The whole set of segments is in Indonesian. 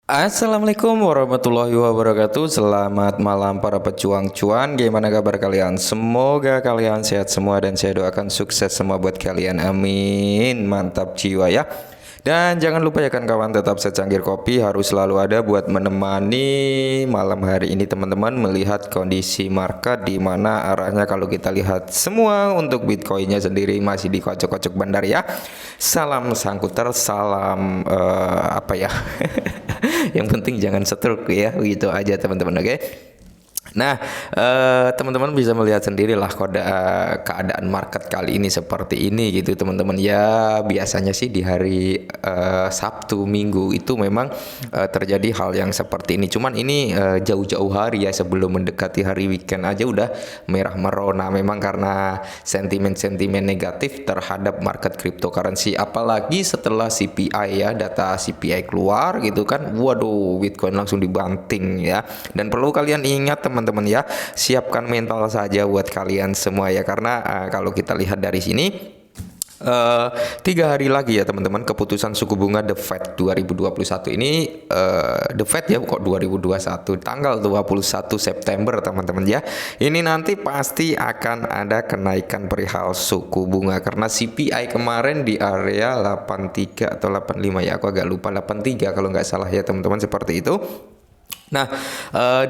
Assalamualaikum warahmatullahi wabarakatuh. Selamat malam para pejuang cuan. Gimana kabar kalian? Semoga kalian sehat semua dan saya doakan sukses semua buat kalian. Amin. Mantap jiwa ya. Dan jangan lupa ya kan kawan, tetap secangkir kopi harus selalu ada buat menemani malam hari ini teman-teman melihat kondisi market di mana arahnya. Kalau kita lihat semua untuk Bitcoinnya sendiri masih dikocok-kocok bandar ya. Salam sangkuter, salam apa ya? Yang penting jangan stroke ya, gitu aja teman-teman, oke? Nah, teman-teman bisa melihat sendirilah kode keadaan market kali ini seperti ini gitu teman-teman. Ya biasanya sih di hari Sabtu Minggu itu memang terjadi hal yang seperti ini. Cuman ini jauh-jauh hari ya, sebelum mendekati hari weekend aja udah merah merona. Memang karena sentimen-sentimen negatif terhadap market cryptocurrency. Apalagi setelah CPI ya, data CPI keluar gitu kan. Waduh, Bitcoin langsung dibanting ya. Dan perlu kalian ingat teman-teman ya, siapkan mental saja buat kalian semua ya, karena kalau kita lihat dari sini 3 hari lagi ya teman-teman keputusan suku bunga The Fed 2021 ini, The Fed ya kok 2021, tanggal 21 September teman-teman ya. Ini nanti pasti akan ada kenaikan perihal suku bunga karena CPI kemarin di area 83 atau 85 ya, aku agak lupa, 83 kalau nggak salah ya teman-teman, seperti itu. Nah,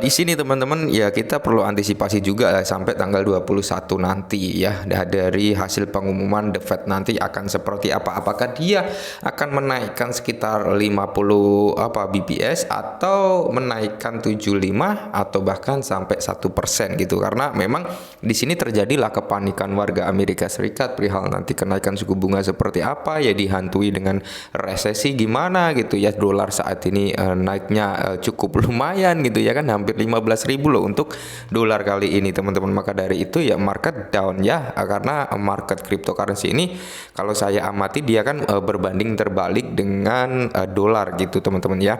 di sini teman-teman ya kita perlu antisipasi juga sampai tanggal 21 nanti ya, dari hasil pengumuman The Fed nanti akan seperti apa. Apakah dia akan menaikkan sekitar 50 BPS atau menaikkan 75 atau bahkan sampai 1% gitu. Karena memang di sini terjadilah kepanikan warga Amerika Serikat perihal nanti kenaikan suku bunga seperti apa ya, dihantui dengan resesi gimana gitu ya. Dolar saat ini naiknya cukup lumayan gitu ya kan, hampir 15.000 loh untuk dolar kali ini teman-teman. Maka dari itu ya market down ya, karena market cryptocurrency ini kalau saya amati dia kan berbanding terbalik dengan dolar gitu teman-teman ya.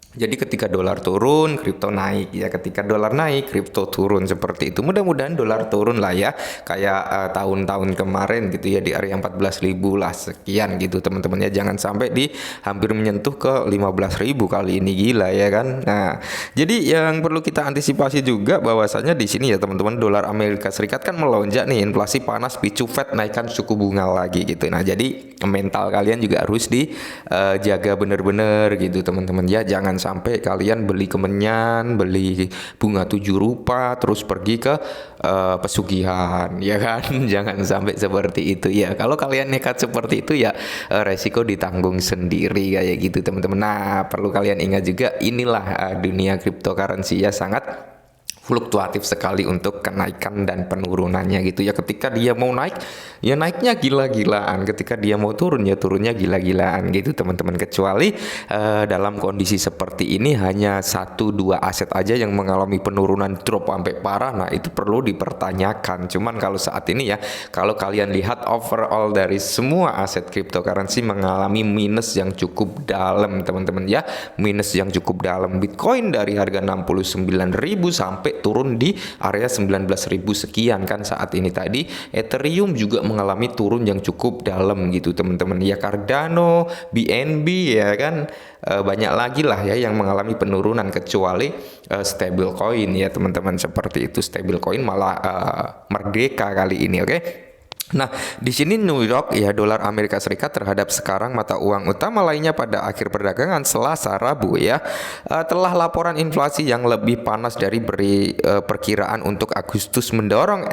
Jadi ketika dolar turun, kripto naik ya. Ketika dolar naik, kripto turun, seperti itu. Mudah-mudahan dolar turun lah ya, kayak tahun-tahun kemarin gitu ya, di area 14.000 lah sekian gitu teman-teman ya. Jangan sampai di hampir menyentuh ke 15.000 kali ini, gila ya kan. Nah, jadi yang perlu kita antisipasi juga bahwasanya di sini ya teman-teman, dolar Amerika Serikat kan melonjak nih, inflasi panas picu Fed naikkan suku bunga lagi gitu. Nah, jadi mental kalian juga harus dijaga bener-bener gitu teman-teman ya. Jangan sampai kalian beli kemenyan, beli bunga 7 rupiah terus pergi ke pesugihan ya kan. Jangan sampai seperti itu ya. Kalau kalian nekat seperti itu ya resiko ditanggung sendiri kayak gitu teman-teman. Nah, perlu kalian ingat juga, inilah dunia cryptocurrency ya, sangat fluktuatif sekali untuk kenaikan dan penurunannya gitu ya. Ketika dia mau naik ya naiknya gila-gilaan, ketika dia mau turun ya turunnya gila-gilaan gitu teman-teman. Kecuali dalam kondisi seperti ini hanya 1-2 aset aja yang mengalami penurunan drop sampai parah, nah itu perlu dipertanyakan. Cuman kalau saat ini ya, kalau kalian lihat overall dari semua aset cryptocurrency mengalami minus yang cukup dalam teman-teman ya, minus yang cukup dalam. Bitcoin dari harga 69.000 sampai turun di area 19.000 sekian kan saat ini tadi. Ethereum juga mengalami turun yang cukup dalam gitu teman-teman ya. Cardano, BNB ya kan, banyak lagi lah ya yang mengalami penurunan, kecuali stablecoin ya teman-teman, seperti itu. Stablecoin malah merdeka kali ini, oke? Nah, di sini New York ya, dolar Amerika Serikat terhadap sekarang mata uang utama lainnya pada akhir perdagangan Selasa Rabu ya, telah laporan inflasi yang lebih panas dari perkiraan untuk Agustus mendorong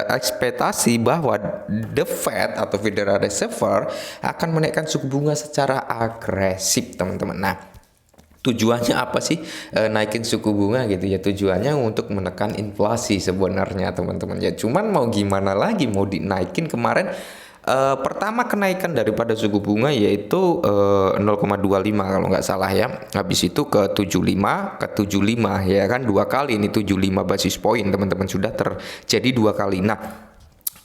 ekspektasi bahwa The Fed atau Federal Reserve akan menaikkan suku bunga secara agresif teman-teman. Nah, tujuannya apa sih naikin suku bunga gitu ya? Tujuannya untuk menekan inflasi sebenarnya teman-teman ya. Cuman mau gimana lagi, mau dinaikin. Kemarin pertama kenaikan daripada suku bunga yaitu 0,25 kalau nggak salah ya. Habis itu ke 75 ya kan, 2 kali ini 75 basis point teman-teman, sudah terjadi 2 kali. Nah,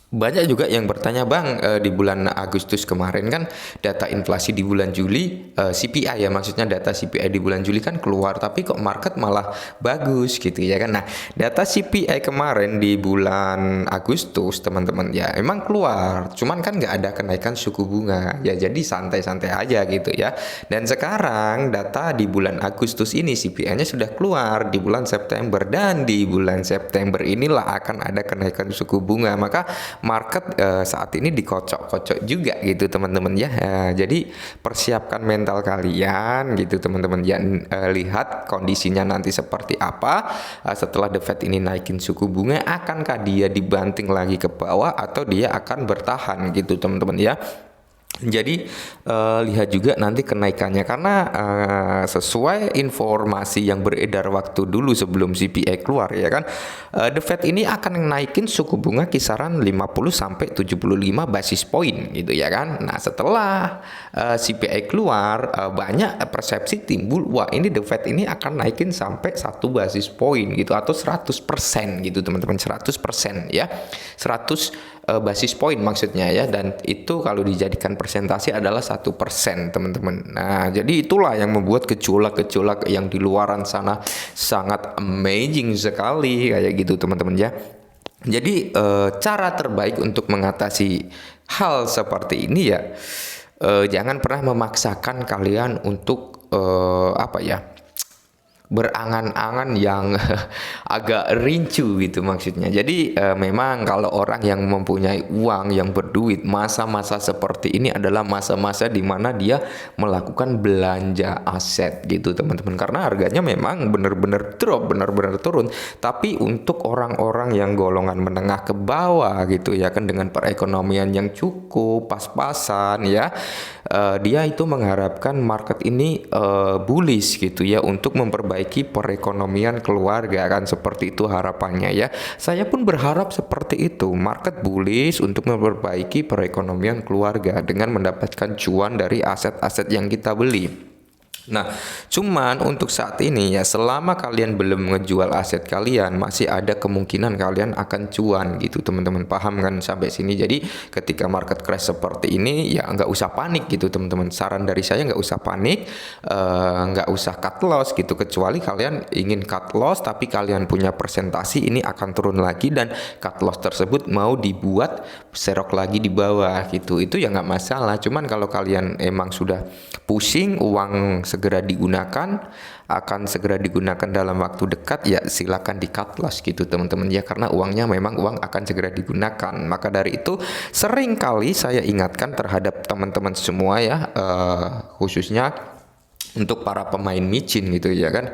Banyak juga yang bertanya, Bang, di bulan Agustus kemarin kan data inflasi di bulan Juli, CPI ya, maksudnya data CPI di bulan Juli kan keluar, tapi kok market malah bagus gitu ya kan. Nah, data CPI kemarin di bulan Agustus teman-teman ya emang keluar, cuman kan nggak ada kenaikan suku bunga ya, jadi santai-santai aja gitu ya. Dan sekarang data di bulan Agustus ini CPI-nya sudah keluar di bulan September, dan di bulan September inilah akan ada kenaikan suku bunga, maka market saat ini dikocok-kocok juga gitu teman-teman ya. Jadi persiapkan mental kalian gitu teman-teman ya. Lihat kondisinya nanti seperti apa. Setelah The Fed ini naikin suku bunga, akankah dia dibanting lagi ke bawah atau dia akan bertahan gitu teman-teman ya. Jadi lihat juga nanti kenaikannya, karena sesuai informasi yang beredar waktu dulu sebelum CPI keluar ya kan, The Fed ini akan naikin suku bunga kisaran 50 sampai 75 basis point gitu ya kan. Nah, setelah CPI keluar, banyak persepsi timbul, wah ini The Fed ini akan naikin sampai 1 basis point gitu, atau 100% gitu teman-teman, 100% ya, 100 basis point maksudnya ya, dan itu kalau dijadikan persentase adalah 1% teman-teman. Nah, jadi itulah yang membuat gejolak-gejolak yang di luaran sana sangat amazing sekali kayak gitu teman-teman ya. Jadi cara terbaik untuk mengatasi hal seperti ini ya, jangan pernah memaksakan kalian untuk apa ya, berangan-angan yang agak rincu gitu maksudnya. Jadi memang kalau orang yang mempunyai uang, yang berduit, masa-masa seperti ini adalah masa-masa di mana dia melakukan belanja aset gitu teman-teman, karena harganya memang benar-benar drop, benar-benar turun. Tapi untuk orang-orang yang golongan menengah ke bawah gitu ya kan, dengan perekonomian yang cukup pas-pasan ya, dia itu mengharapkan market ini bullish gitu ya, untuk memperbaiki perekonomian keluarga kan, seperti itu harapannya ya. Saya pun berharap seperti itu, market bullish untuk memperbaiki perekonomian keluarga dengan mendapatkan cuan dari aset-aset yang kita beli. Nah, cuman untuk saat ini ya, selama kalian belum ngejual aset kalian, masih ada kemungkinan kalian akan cuan gitu teman-teman, paham kan sampai sini? Jadi ketika market crash seperti ini ya nggak usah panik gitu teman-teman. Saran dari saya nggak usah panik, nggak usah cut loss gitu, kecuali kalian ingin cut loss tapi kalian punya presentasi ini akan turun lagi, dan cut loss tersebut mau dibuat serok lagi di bawah gitu, itu ya nggak masalah. Cuman kalau kalian emang sudah pusing, uang segera digunakan, akan segera digunakan dalam waktu dekat, ya silakan di cut loss gitu teman-teman ya, karena uangnya memang uang akan segera digunakan. Maka dari itu sering kali saya ingatkan terhadap teman-teman semua ya, khususnya untuk para pemain micin gitu ya kan,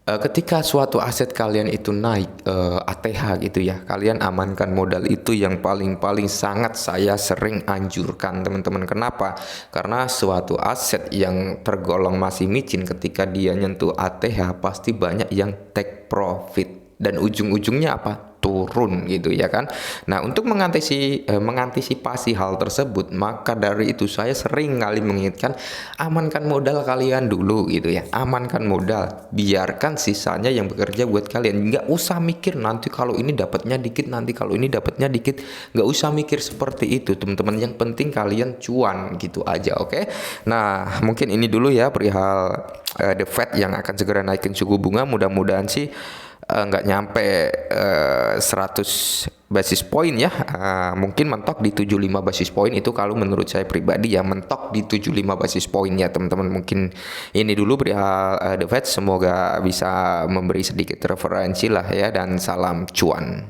ketika suatu aset kalian itu naik ATH gitu ya, kalian amankan modal, itu yang paling sangat saya sering anjurkan teman-teman. Kenapa? Karena suatu aset yang tergolong masih micin, ketika dia nyentuh ATH pasti banyak yang take profit, dan ujung-ujungnya apa? Turun gitu ya kan. Nah, untuk mengantisipasi hal tersebut, maka dari itu saya sering kali mengingatkan, amankan modal kalian dulu gitu ya, amankan modal, biarkan sisanya yang bekerja buat kalian. Nggak usah mikir nanti kalau ini dapatnya dikit, nanti kalau ini dapatnya dikit, nggak usah mikir seperti itu teman-teman. Yang penting kalian cuan gitu aja, oke? Nah, mungkin ini dulu ya perihal The Fed yang akan segera naikin suku bunga. Mudah-mudahan sih nggak nyampe 100 basis point ya, mungkin mentok di 75 basis point, itu kalau menurut saya pribadi ya, mentok di 75 basis point ya teman-teman. Mungkin ini dulu perihal The Fed, semoga bisa memberi sedikit referensi lah ya, dan salam cuan.